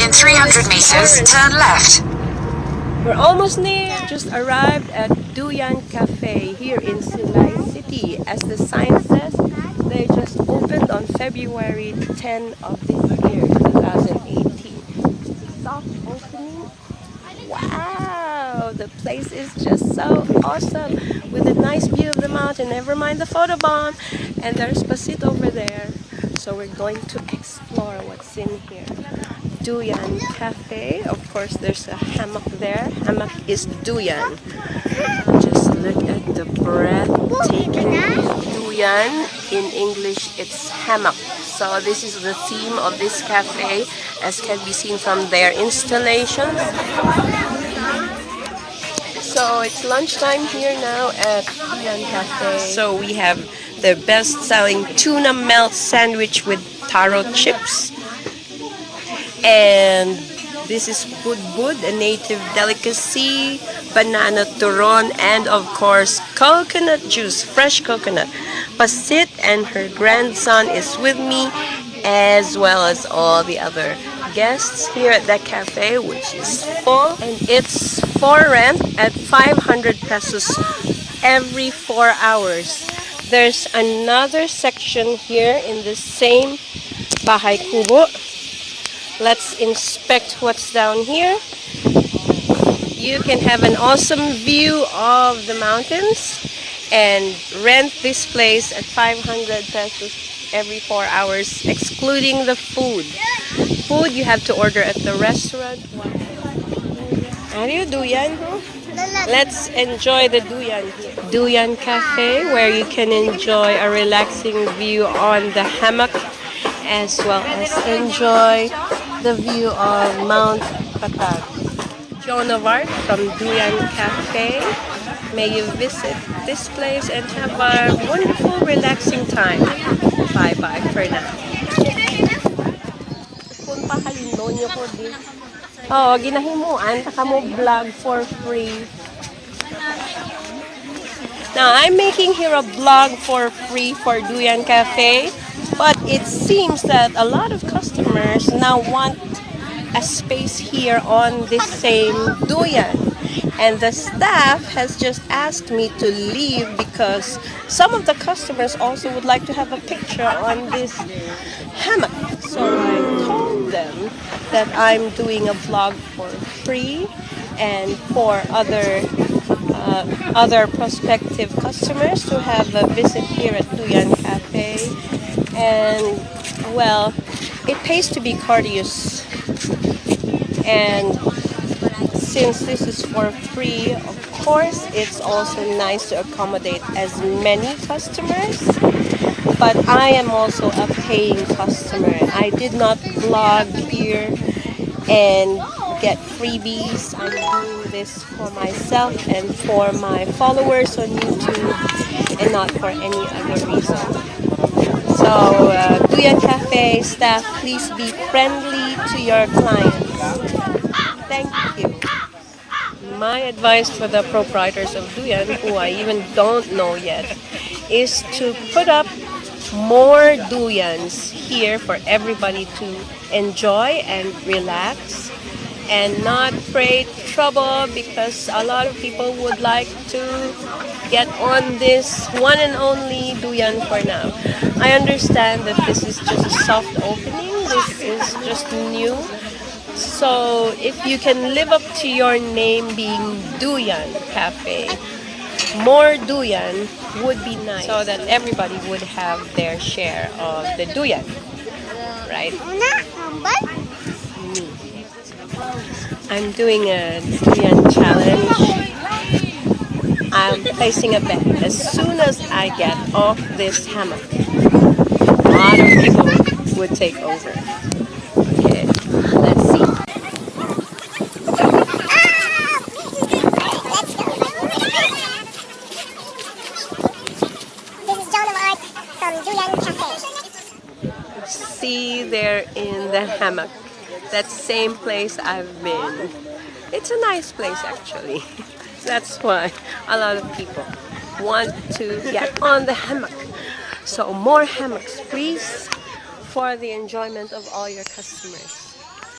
In 300 meters, turn left. We're almost near. Just arrived at Duyan Cafe here in Silay City. As the sign says, they just opened on February 10 of this year, 2018. Soft opening. Wow, the place is just so awesome with a nice view of the mountain. Never mind the photo bomb. And there's Pasit over there. So we're going to explore what's in here. Duyan Cafe. Of course, there's a hammock there. Hammock is Duyan. Just look at the breathtaking Duyan. In English, it's hammock. So this is the theme of this cafe, as can be seen from their installation. So it's lunchtime here now at Duyan Cafe. So we have the best-selling tuna melt sandwich with taro chips. And this is budbud, a native delicacy, banana turon, and of course coconut juice, fresh coconut. Pasit and her grandson is with me, as well as all the other guests here at that cafe, which is full, and it's for rent at 500 pesos every 4 hours. There's another section here in the same Bahay Kubo. Let's inspect what's down here. You can have an awesome view of the mountains and rent this place at 500 pesos every 4 hours, excluding the food. Food you have to order at the restaurant. Are you Duyan? Let's enjoy the Duyan here. Duyan Cafe, where you can enjoy a relaxing view on the hammock, as well as enjoy the view of Mount Patag. Joan of Arc from Duyan Cafe. May you visit this place and have a wonderful, relaxing time. Bye-bye for now. Oh, ginahimuan, taka mo vlog for free. Now, I'm making here a vlog for free for Duyan Cafe, but it seems that a lot of customers now want a space here on this same Duyan. And the staff has just asked me to leave because some of the customers also would like to have a picture on this hammock. So I told them that I'm doing a vlog for free, and for other prospective customers to have a visit here at Duyan Cafe. And well, it pays to be courteous, and since this is for free, of course it's also nice to accommodate as many customers. But I am also a paying customer. I did not vlog here and get freebies. I'm doing this for myself and for my followers on YouTube, and not for any other reason. So, Duyan Cafe staff, please be friendly to your clients. Thank you. My advice for the proprietors of Duyan, who I even don't know yet, is to put up more Duyans here for everybody to enjoy and relax, and not create trouble, because a lot of people would like to get on this one and only Duyan for now. I understand that this is just a soft opening, this is just new. So if you can live up to your name being Duyan Cafe, more Duyan would be nice, so that everybody would have their share of the Duyan, right? I'm doing a Duyan challenge. I'm placing a bet. As soon as I get off this hammock, a lot of people would take over. Okay, let's see. See there in the hammock, that same place I've been. It's a nice place actually. That's why a lot of people want to get on the hammock. So more hammocks please, for the enjoyment of all your customers.